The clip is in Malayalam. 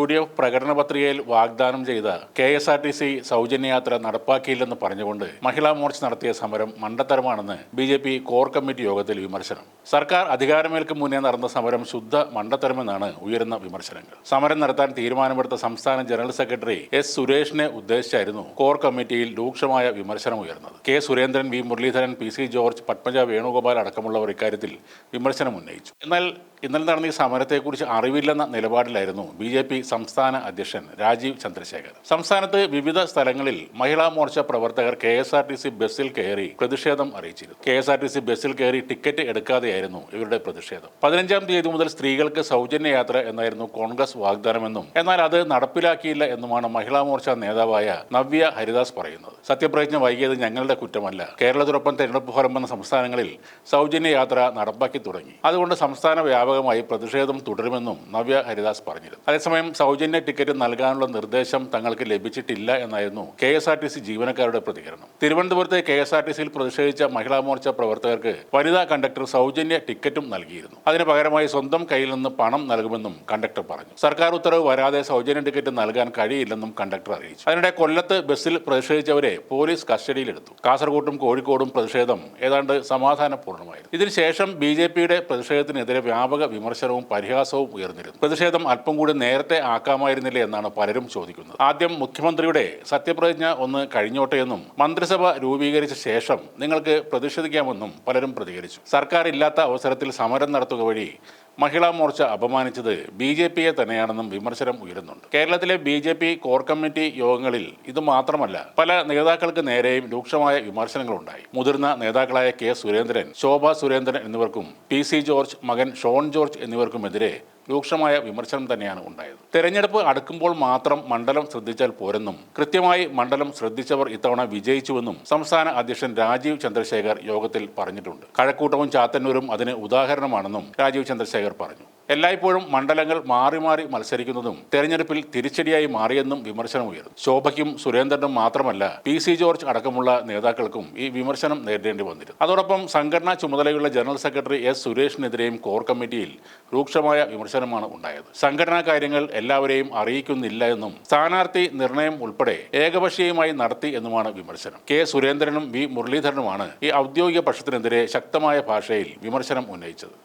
UDF പ്രകടന പത്രികയിൽ വാഗ്ദാനം ചെയ്ത KSRTC സൗജന്യയാത്ര നടപ്പാക്കിയില്ലെന്ന് പറഞ്ഞുകൊണ്ട് മഹിളാ മോർച്ച നടത്തിയ സമരം മണ്ടത്തരമാണെന്ന് BJP കോർ കമ്മിറ്റി യോഗത്തിൽ വിമർശനം. സർക്കാർ അധികാരമേൽക്കും മുന്നേ നടന്ന സമരം ശുദ്ധ മണ്ടത്തരമെന്നാണ് ഉയരുന്ന വിമർശനങ്ങൾ. സമരം നടത്താൻ തീരുമാനമെടുത്ത സംസ്ഥാന ജനറൽ സെക്രട്ടറി S. സുരേഷിനെ ഉദ്ദേശിച്ചായിരുന്നു കോർ കമ്മിറ്റിയിൽ രൂക്ഷമായ വിമർശനം ഉയർന്നത്. K. Surendran, V. Muraleedharan, PC George, Padmaja Venugopal അടക്കമുള്ളവർ ഇക്കാര്യത്തിൽ വിമർശനം ഉന്നയിച്ചു. എന്നാൽ ഇന്നലെ നടന്ന ഈ സമരത്തെക്കുറിച്ച് അറിവില്ലെന്ന നിലപാടിലായിരുന്നു BJP സംസ്ഥാന അധ്യക്ഷൻ രാജീവ് ചന്ദ്രശേഖർ. സംസ്ഥാനത്ത് വിവിധ സ്ഥലങ്ങളിൽ മഹിളാ മോർച്ച പ്രവർത്തകർ KSRTC ബസ്സിൽ കയറി പ്രതിഷേധം അറിയിച്ചിരുന്നു. KSRTC ബസ്സിൽ കയറി ടിക്കറ്റ് എടുക്കാതെയായിരുന്നു ഇവരുടെ പ്രതിഷേധം. 15-ാം തീയതി മുതൽ സ്ത്രീകൾക്ക് സൗജന്യ യാത്ര എന്നായിരുന്നു കോൺഗ്രസ് വാഗ്ദാനമെന്നും എന്നാൽ അത് നടപ്പിലാക്കിയില്ല എന്നുമാണ് മഹിളാ മോർച്ച നേതാവായ നവ്യ ഹരിദാസ് പറയുന്നത്. സത്യപ്രതിജ്ഞ വൈകിയത് ഞങ്ങളുടെ കുറ്റമല്ല. കേരളത്തോടൊപ്പം തെരഞ്ഞെടുപ്പ് ഫലം വന്ന സംസ്ഥാനങ്ങളിൽ സൗജന്യ യാത്ര നടപ്പാക്കി തുടങ്ങി. അതുകൊണ്ട് സംസ്ഥാന വ്യാപകമായി പ്രതിഷേധം തുടരുമെന്നും നവ്യ ഹരിദാസ് പറഞ്ഞിരുന്നു. അതേസമയം സൗജന്യ ടിക്കറ്റ് നൽകാനുള്ള നിർദ്ദേശം തങ്ങൾക്ക് ലഭിച്ചിട്ടില്ല എന്നായിരുന്നു KSRTC ജീവനക്കാരുടെ പ്രതികരണം. തിരുവനന്തപുരത്തെ KSRTCയിൽ പ്രതിഷേധിച്ച മഹിളാ മോർച്ച പ്രവർത്തകർക്ക് വനിതാ കണ്ടക്ടർ സൗജന്യ ടിക്കറ്റും നൽകിയിരുന്നു. അതിന് പകരമായി സ്വന്തം കയ്യിൽ നിന്ന് പണം നൽകുമെന്നും കണ്ടക്ടർ പറഞ്ഞു. സർക്കാർ ഉത്തരവ് വരാതെ സൗജന്യ ടിക്കറ്റ് നൽകാൻ കഴിയില്ലെന്നും കണ്ടക്ടർ അറിയിച്ചു. അതിനിടെ കൊല്ലത്ത് ബസ്സിൽ പ്രതിഷേധിച്ചവരെ പോലീസ് കസ്റ്റഡിയിലെടുത്തു. കാസർഗോട്ടും കോഴിക്കോടും പ്രതിഷേധം ഏതാണ്ട് സമാധാനപൂർണ്ണമായിരുന്നു. ഇതിനുശേഷം BJPയുടെ പ്രതിഷേധത്തിനെതിരെ വ്യാപക വിമർശനവും പരിഹാസവും ഉയർന്നിരുന്നു. പ്രതിഷേധം അല്പം കൂടി നേരത്തെ ആക്കാമായിരുന്നില്ലേ എന്നാണ് പലരും ചോദിക്കുന്നത്. ആദ്യം മുഖ്യമന്ത്രിയുടെ സത്യപ്രതിജ്ഞ ഒന്ന് കഴിഞ്ഞോട്ടെയെന്നും മന്ത്രിസഭ രൂപീകരിച്ച ശേഷം നിങ്ങൾക്ക് പ്രതിഷേധിക്കാമെന്നും പലരും പ്രതികരിച്ചു. സർക്കാർ ഇല്ലാത്ത അവസരത്തിൽ സമരം നടത്തുക വഴി മഹിളാ മോർച്ച അപമാനിച്ചത് BJPയെ തന്നെയാണെന്നും വിമർശനം ഉയരുന്നുണ്ട്. കേരളത്തിലെ BJP കോർ കമ്മിറ്റി യോഗങ്ങളിൽ ഇത് മാത്രമല്ല പല നേതാക്കൾക്ക് നേരെയും രൂക്ഷമായ വിമർശനങ്ങളുണ്ടായി. മുതിർന്ന നേതാക്കളായ K. സുരേന്ദ്രൻ, ശോഭ സുരേന്ദ്രൻ എന്നിവർക്കും PC ജോർജ്, മകൻ ഷോൺ ജോർജ് എന്നിവർക്കുമെതിരെ രൂക്ഷമായ വിമർശനം തന്നെയാണ് ഉണ്ടായത്. തെരഞ്ഞെടുപ്പ് അടുക്കുമ്പോൾ മാത്രം മണ്ഡലം ശ്രദ്ധിച്ചാൽ പോരെന്നും കൃത്യമായി മണ്ഡലം ശ്രദ്ധിച്ചവർ ഇത്തവണ വിജയിച്ചുവെന്നും സംസ്ഥാന അധ്യക്ഷൻ രാജീവ് ചന്ദ്രശേഖർ യോഗത്തിൽ പറഞ്ഞിട്ടുണ്ട്. കഴക്കൂട്ടവും ചാത്തന്നൂരും അതിന് ഉദാഹരണമാണെന്നും രാജീവ് ചന്ദ്രശേഖർ പറഞ്ഞു. എല്ലായ്പ്പോഴും മണ്ഡലങ്ങൾ മാറി മാറി മത്സരിക്കുന്നതും തെരഞ്ഞെടുപ്പിൽ തിരിച്ചടിയായി മാറിയെന്നും വിമർശനം ഉയർന്നു. ശോഭയ്ക്കും സുരേന്ദ്രനും മാത്രമല്ല PC ജോർജ് അടക്കമുള്ള നേതാക്കൾക്കും ഈ വിമർശനം നേരിടേണ്ടി വന്നിരുന്നു. അതോടൊപ്പം സംഘടനാ ചുമതലയുള്ള ജനറൽ സെക്രട്ടറി S. സുരേഷിനെതിരെയും കോർ കമ്മിറ്റിയിൽ രൂക്ഷമായ വിമർശനമാണ് ഉണ്ടായത്. സംഘടനാ കാര്യങ്ങൾ എല്ലാവരെയും അറിയിക്കുന്നില്ല എന്നും സ്ഥാനാർത്ഥി നിർണയം ഉൾപ്പെടെ ഏകപക്ഷീയമായി നടത്തി എന്നുമാണ് വിമർശനം. K. സുരേന്ദ്രനും V. മുരളീധരനുമാണ് ഈ ഔദ്യോഗിക പക്ഷത്തിനെതിരെ ശക്തമായ ഭാഷയിൽ വിമർശനം ഉന്നയിച്ചത്.